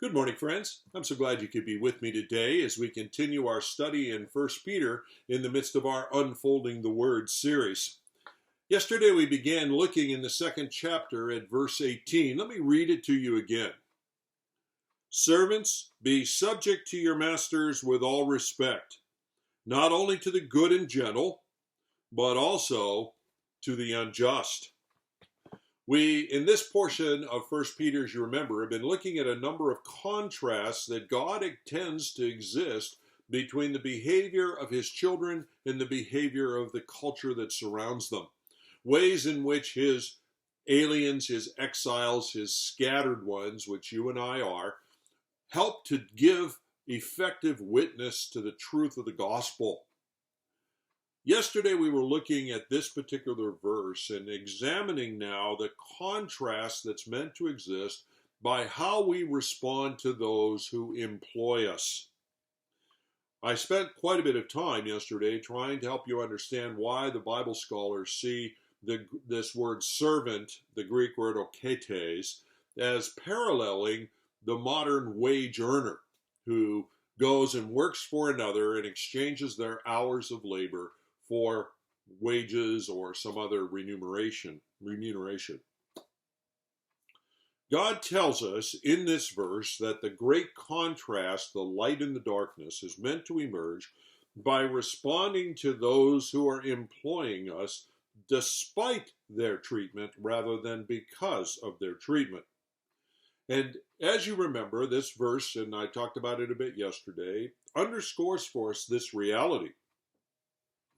Good morning, friends. I'm so glad you could be with me today as we continue our study in 1 Peter in the midst of our Unfolding the Word series. Yesterday we began looking in the second chapter at verse 18. Let me read it to you again. Servants, be subject to your masters with all respect, not only to the good and gentle, but also to the unjust. We, in this portion of 1 Peter, as you remember, have been looking at a number of contrasts that God intends to exist between the behavior of his children and the behavior of the culture that surrounds them. Ways in which his aliens, his exiles, his scattered ones, which you and I are, help to give effective witness to the truth of the gospel. Yesterday we were looking at this particular verse and examining now the contrast that's meant to exist by how we respond to those who employ us. I spent quite a bit of time yesterday trying to help you understand why the Bible scholars see this word servant, the Greek word oketes, as paralleling the modern wage earner who goes and works for another and exchanges their hours of labor for wages or some other remuneration. God tells us in this verse that the great contrast, the light and the darkness, is meant to emerge by responding to those who are employing us despite their treatment rather than because of their treatment. And as you remember, this verse, and I talked about it a bit yesterday, underscores for us this reality.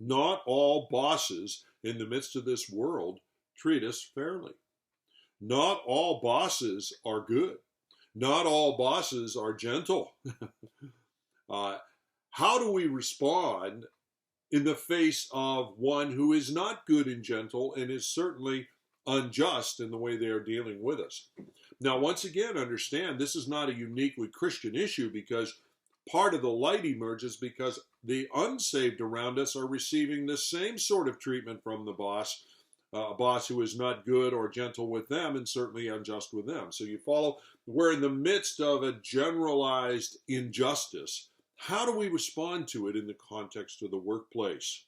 Not all bosses in the midst of this world treat us fairly. Not all bosses are good. Not all bosses are gentle. How do we respond in the face of one who is not good and gentle and is certainly unjust in the way they are dealing with us? Now, once again, understand this is not a uniquely Christian issue, because part of the light emerges because the unsaved around us are receiving the same sort of treatment from the boss, a boss who is not good or gentle with them and certainly unjust with them. So you follow, we're in the midst of a generalized injustice. How do we respond to it in the context of the workplace?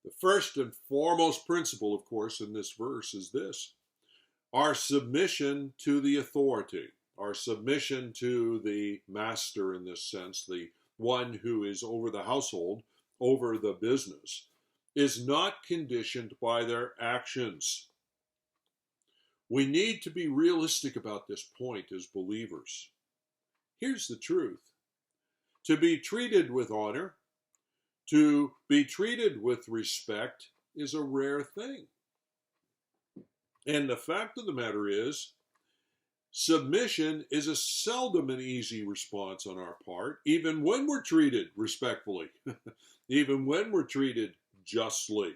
The first and foremost principle, of course, in this verse is this: our submission to the authority. Our submission to the master, in this sense, the one who is over the household, over the business, is not conditioned by their actions. We need to be realistic about this point as believers. Here's the truth. To be treated with honor, to be treated with respect, is a rare thing. And the fact of the matter is, submission is a seldom an easy response on our part, even when we're treated respectfully, even when we're treated justly.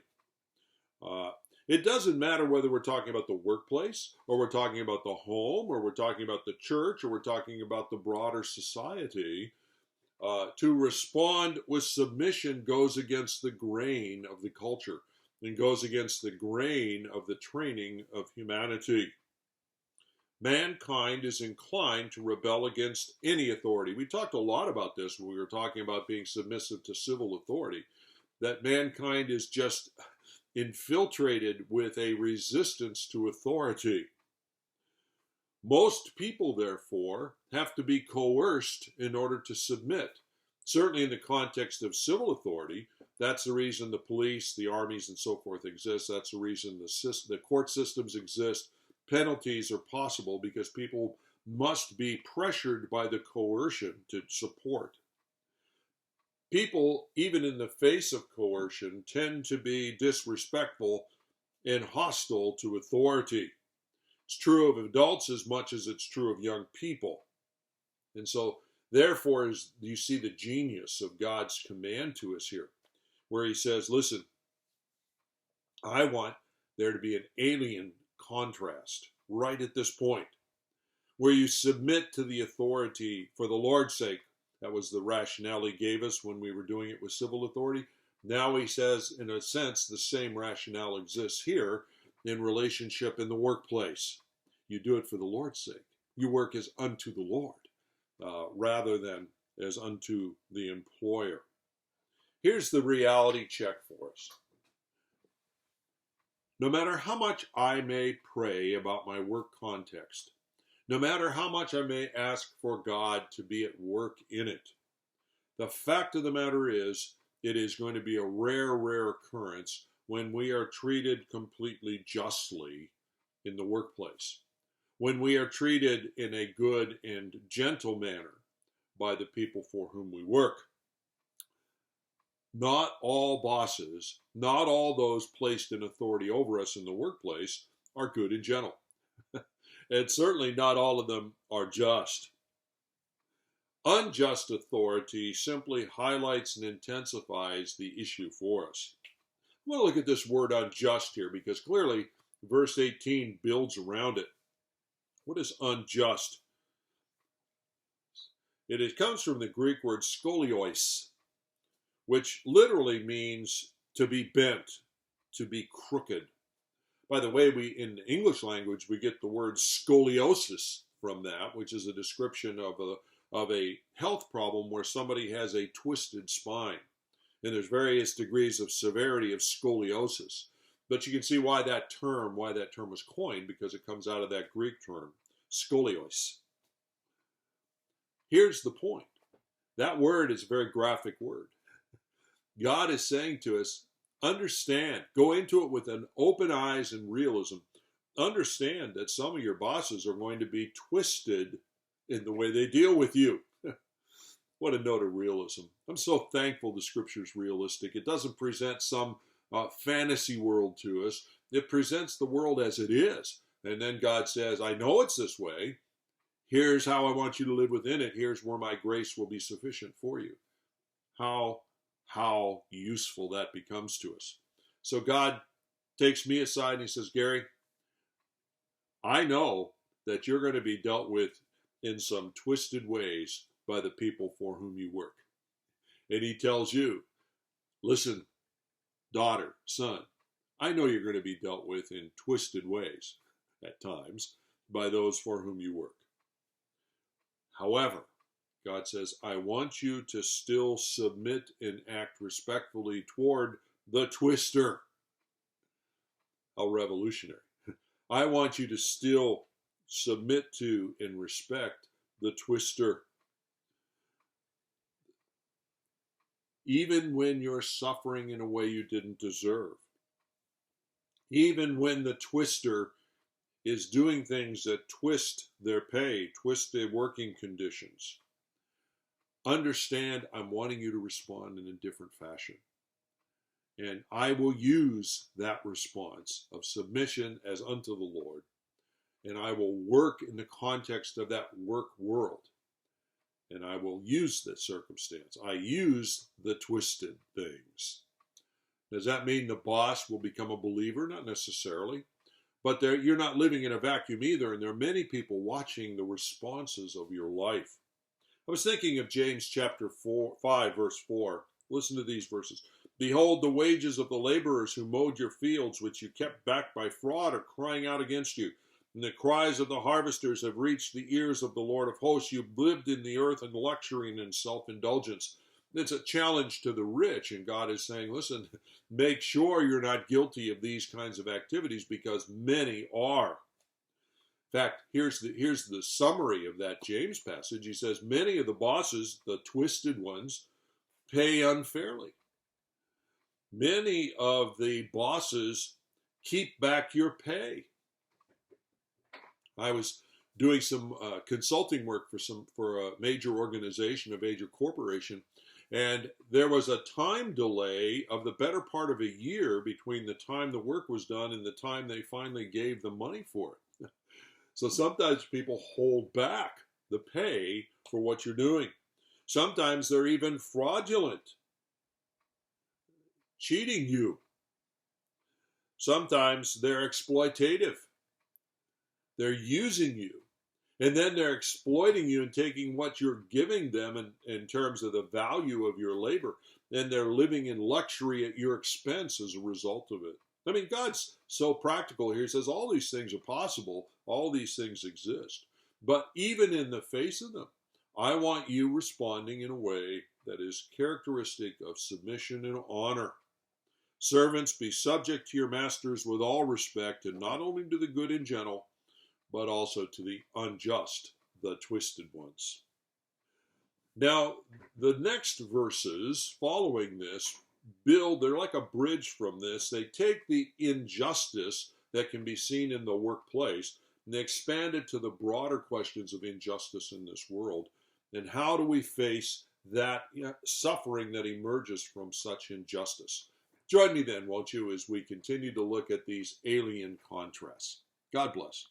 It doesn't matter whether we're talking about the workplace, or we're talking about the home, or we're talking about the church, or we're talking about the broader society. To respond with submission goes against the grain of the culture and goes against the grain of the training of humanity. Mankind is inclined to rebel against any authority. We talked a lot about this when we were talking about being submissive to civil authority, that mankind is just infiltrated with a resistance to authority. Most people, therefore, have to be coerced in order to submit. Certainly in the context of civil authority, that's the reason the police, the armies, and so forth exist. That's the reason the court systems exist. Penalties are possible because people must be pressured by the coercion to support. People, even in the face of coercion, tend to be disrespectful and hostile to authority. It's true of adults as much as it's true of young people. And so, therefore, you see the genius of God's command to us here, where he says, listen, I want there to be an alien contrast right at this point, where you submit to the authority for the Lord's sake. That was the rationale he gave us when we were doing it with civil authority. Now he says, in a sense, the same rationale exists here in relationship in the workplace. You do it for the Lord's sake. you work as unto the Lord, rather than as unto the employer. Here's the reality check for us. No matter how much I may pray about my work context, no matter how much I may ask for God to be at work in it, the fact of the matter is, it is going to be a rare, rare occurrence when we are treated completely justly in the workplace, when we are treated in a good and gentle manner by the people for whom we work. Not all bosses, not all those placed in authority over us in the workplace are good and gentle. And certainly not all of them are just. Unjust authority simply highlights and intensifies the issue for us. I want to look at this word unjust here because clearly verse 18 builds around it. What is unjust? It comes from the Greek word skolios, which literally means to be bent, to be crooked. By the way, in the English language, we get the word scoliosis from that, which is a description of a health problem where somebody has a twisted spine. And there's various degrees of severity of scoliosis. But you can see why that term was coined, because it comes out of that Greek term, skolios. Here's the point. That word is a very graphic word. God is saying to us, understand, go into it with an open eyes and realism. Understand that some of your bosses are going to be twisted in the way they deal with you. What a note of realism. I'm so thankful the Scripture is realistic. It doesn't present some fantasy world to us. It presents the world as it is. And then God says, I know it's this way. Here's how I want you to live within it. Here's where my grace will be sufficient for you. How useful that becomes to us. So God takes me aside and he says, Gary, I know that you're going to be dealt with in some twisted ways by the people for whom you work. And he tells you, listen, daughter, son, I know you're going to be dealt with in twisted ways at times by those for whom you work. However, God says, I want you to still submit and act respectfully toward the twister. How revolutionary. I want you to still submit to and respect the twister. Even when you're suffering in a way you didn't deserve. Even when the twister is doing things that twist their pay, twist their working conditions. Understand, I'm wanting you to respond in a different fashion. And I will use that response of submission as unto the Lord. And I will work in the context of that work world. And I will use the circumstance. I use the twisted things. Does that mean the boss will become a believer? Not necessarily. But you're not living in a vacuum either. And there are many people watching the responses of your life. I was thinking of James chapter 5, verse 4. Listen to these verses. Behold, the wages of the laborers who mowed your fields, which you kept back by fraud, are crying out against you. And the cries of the harvesters have reached the ears of the Lord of hosts. You've lived in the earth in luxury and in self-indulgence. It's a challenge to the rich, and God is saying, listen, make sure you're not guilty of these kinds of activities, because many are. In fact, here's the summary of that James passage. He says, many of the bosses, the twisted ones, pay unfairly. Many of the bosses keep back your pay. I was doing some consulting work for a major organization, a major corporation, and there was a time delay of the better part of a year between the time the work was done and the time they finally gave the money for it. So sometimes people hold back the pay for what you're doing. Sometimes they're even fraudulent, cheating you. Sometimes they're exploitative. They're using you. And then they're exploiting you and taking what you're giving them in terms of the value of your labor. And they're living in luxury at your expense as a result of it. I mean, God's so practical here. He says all these things are possible. All these things exist. But even in the face of them, I want you responding in a way that is characteristic of submission and honor. Servants, be subject to your masters with all respect, and not only to the good and gentle, but also to the unjust, the twisted ones. Now, the next verses following this they're like a bridge from this. They take the injustice that can be seen in the workplace and they expand it to the broader questions of injustice in this world. And how do we face that suffering that emerges from such injustice? Join me then, won't you, as we continue to look at these alien contrasts. God bless.